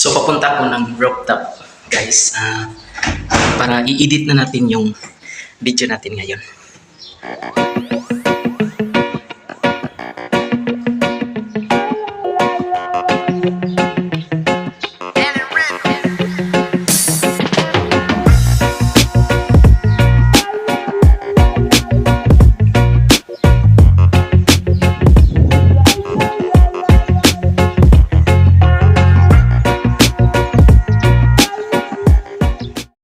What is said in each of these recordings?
So papunta ko ng rooftop guys, para i-edit na natin yung video natin ngayon.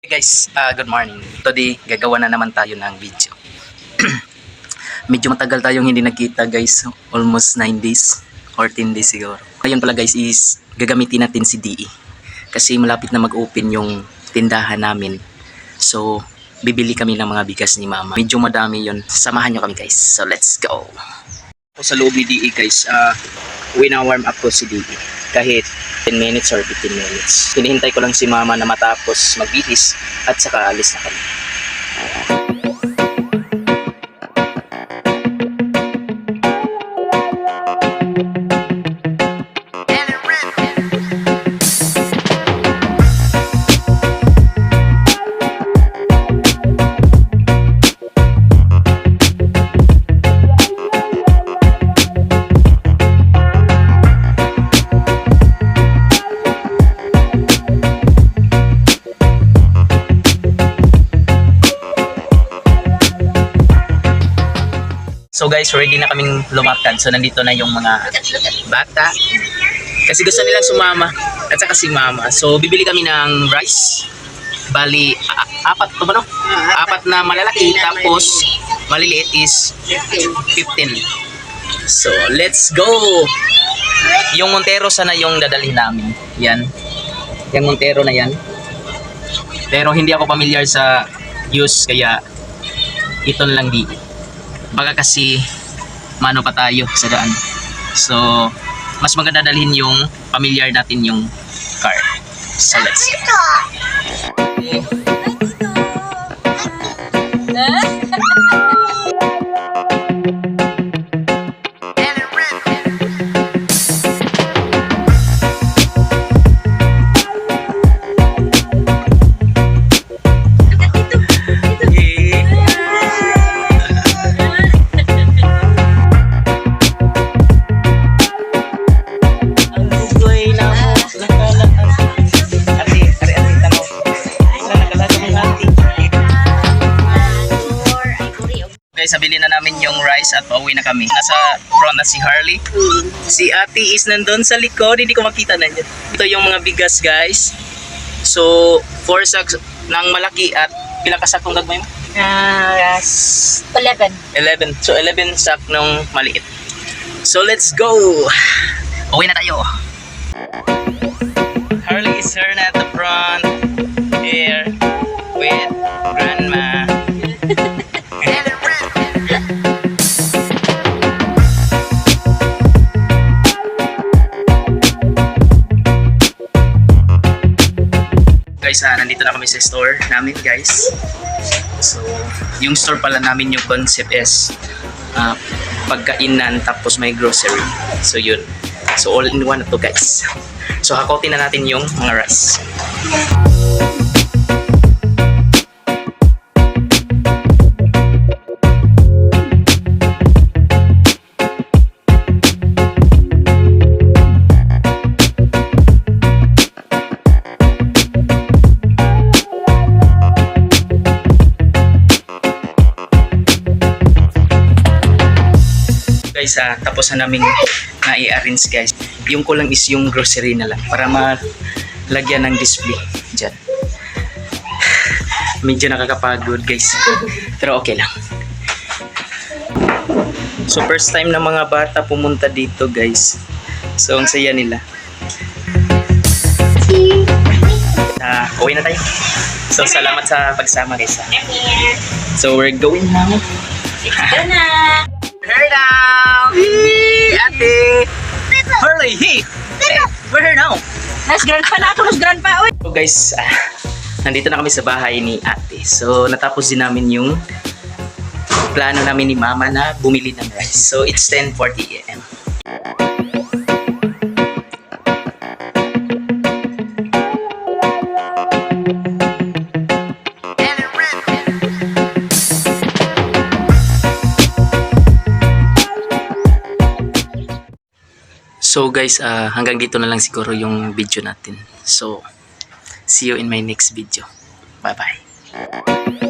Guys, good morning. Today, gagawa na naman tayo ng video. Medyo matagal tayong hindi nagkita guys. Almost 9 days or 10 days siguro. Ngayon pala guys is gagamitin natin si DE. Kasi malapit na mag-open yung tindahan namin. So, bibili kami ng mga bigas ni mama. Medyo madami yun. Samahan nyo kami guys. So, let's go. Sa loob ni DE guys, wina-warm up ko si DE. Kahit 10 minutes or 15 minutes. Hinihintay ko lang si mama na matapos magbihis at saka alis na kami. So guys, ready na kaming lumakad. So nandito na yung mga bata. Kasi gusto nilang sumama at saka si mama. So bibili kami ng rice. Bali, apat to ba no? Apat na malalaki tapos maliliit is 15. So let's go! Yung Montero sana yung dadalhin namin. Yan. Yung Montero na yan. Pero hindi ako familiar sa use kaya ito na lang dito. Baka kasi mano pa tayo sa daan. So, mas maganda dalhin yung familiar natin yung car. So, let's go. Guys, nabili na namin yung rice at pauwi na kami. Nasa front na si Harley. Si ate is nandun sa likod. Hindi ko makita na dyan. Ito yung mga bigas guys. So, 4 sacks ng malaki at pila ka sack kung gagmay mo? Yes. 11. 11. So, 11 sack ng maliit. So, let's go! Uwi na tayo. Harley is here na at the front. Here with grandma. Guys, nandito na kami sa store namin guys. So, yung store pala namin yung concept is pagkainan tapos may grocery. So, yun. So, all in one na to guys. So, hakotin na natin yung mga rice. Guys, tapos na namin na-i-arrange guys. Yung kulang is yung grocery na lang para malagyan ng display dyan. Medyo nakakapagod guys, pero okay lang. So first time na mga bata pumunta dito guys. So ang saya nila. Uwi na tayo. So salamat sa pagsama guys. So we're going now. Ito na. Here now! Ate! Hurry! Hey! We're here now! Nas grandpa na ako, nas grandpa. So guys, nandito na kami sa bahay ni ate. So natapos din namin yung plano namin ni mama na bumili ng rice. So it's 10:40 AM. So guys, hanggang dito na lang siguro yung video natin. So, see you in my next video. Bye-bye.